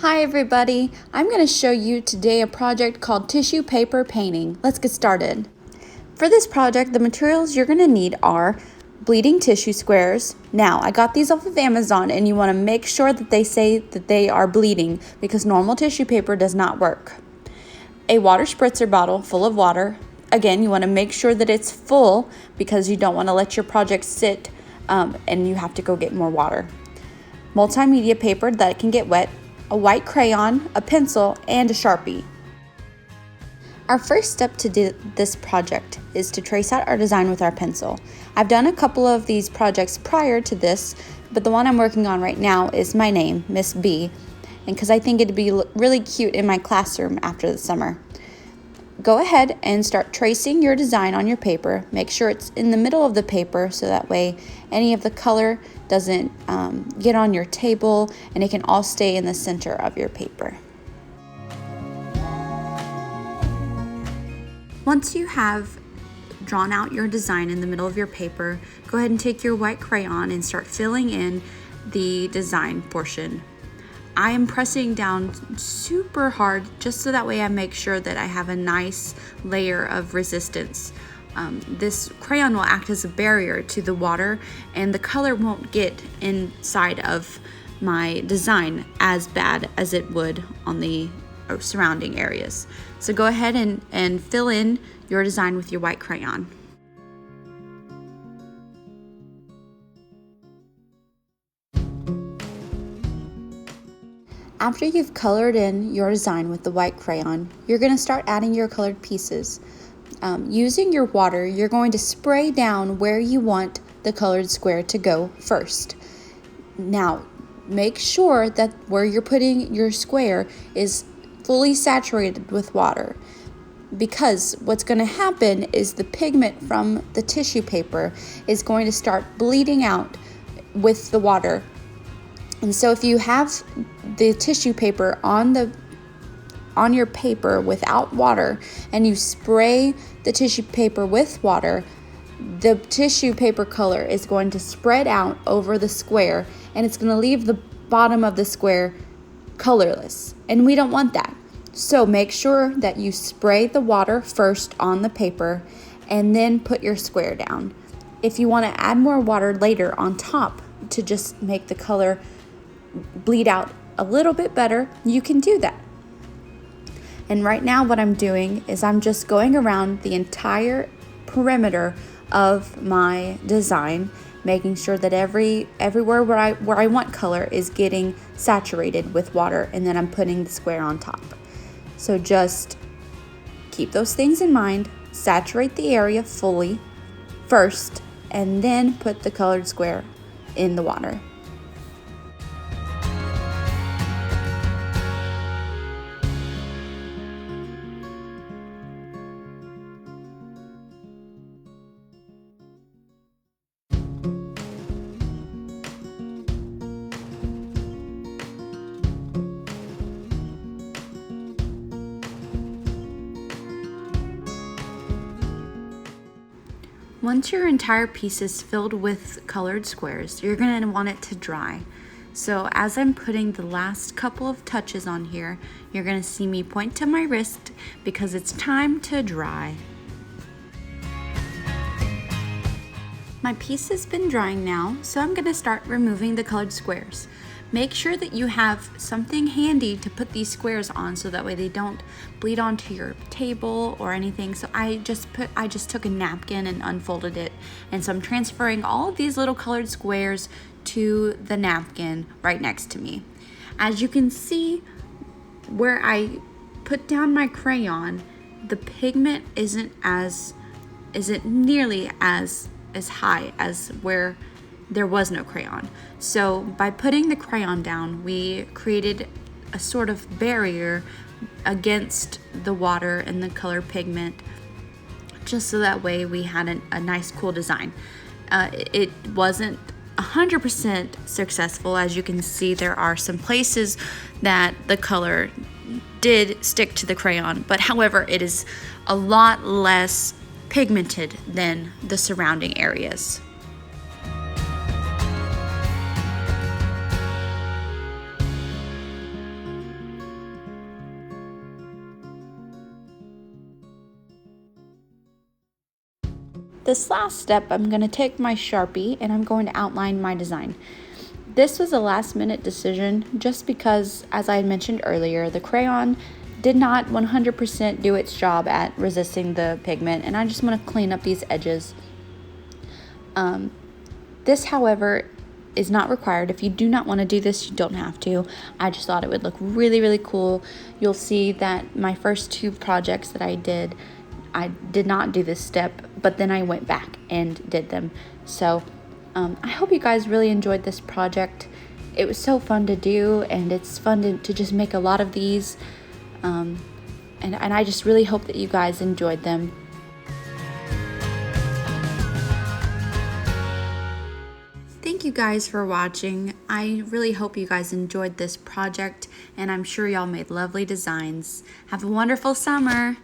Hi everybody, I'm going to show you today a project called tissue paper painting. Let's get started. For this project, the materials you're going to need are bleeding tissue squares. Now, I got these off of Amazon and you want to make sure that they say that they are bleeding because normal tissue paper does not work. A water spritzer bottle full of water. Again, you want to make sure that it's full because you don't want to let your project sit and you have to go get more water. Multimedia paper that can get wet, a white crayon, a pencil, and a Sharpie. Our first step to do this project is to trace out our design with our pencil. I've done a couple of these projects prior to this, but the one I'm working on right now is my name, Miss B, and because I think it'd be really cute in my classroom after the summer. Go ahead and start tracing your design on your paper. Make sure it's in the middle of the paper so that way any of the color doesn't get on your table and it can all stay in the center of your paper. Once you have drawn out your design in the middle of your paper, go ahead and take your white crayon and start filling in the design portion. I am pressing down super hard just so that way I make sure that I have a nice layer of resistance. This crayon will act as a barrier to the water and the color won't get inside of my design as bad as it would on the surrounding areas. So go ahead and fill in your design with your white crayon. After you've colored in your design with the white crayon, you're going to start adding your colored pieces. Using your water, you're going to spray down where you want the colored square to go first. Now, make sure that where you're putting your square is fully saturated with water, because what's going to happen is the pigment from the tissue paper is going to start bleeding out with the water. And so if you have the tissue paper on your paper without water and you spray the tissue paper with water, the tissue paper color is going to spread out over the square and it's going to leave the bottom of the square colorless. And we don't want that. So make sure that you spray the water first on the paper and then put your square down. If you want to add more water later on top to just make the color bleed out a little bit better, you can do that. And right now what I'm doing is I'm just going around the entire perimeter of my design, making sure that everywhere where I want color is getting saturated with water, and then I'm putting the square on top. So just keep those things in mind, saturate the area fully first, and then put the colored square in the water. Once your entire piece is filled with colored squares, you're going to want it to dry. So as I'm putting the last couple of touches on here, you're going to see me point to my wrist because it's time to dry. My piece has been drying now, so I'm going to start removing the colored squares. Make sure that you have something handy to put these squares on so that way they don't bleed onto your table or anything. So I just took a napkin and unfolded it, and so I'm transferring all of these little colored squares to the napkin right next to me. As you can see, where I put down my crayon, the pigment isn't nearly as high as where there was no crayon. So by putting the crayon down, we created a sort of barrier against the water and the color pigment, just so that way we had a nice cool design. It wasn't 100% successful. As you can see, there are some places that the color did stick to the crayon, but however, it is a lot less pigmented than the surrounding areas. this last step, I'm going to take my Sharpie and I'm going to outline my design. This was a last minute decision just because, as I had mentioned earlier, the crayon did not 100% do its job at resisting the pigment, and I just want to clean up these edges. This, however, is not required. If you do not want to do this, you don't have to. I just thought it would look really, really cool. You'll see that my first two projects that I did not do this step, but then I went back and did them. So I hope you guys really enjoyed this project. It was so fun to do, and it's fun to just make a lot of these. And I just really hope that you guys enjoyed them. Thank you guys for watching. I really hope you guys enjoyed this project, and I'm sure y'all made lovely designs. Have a wonderful summer.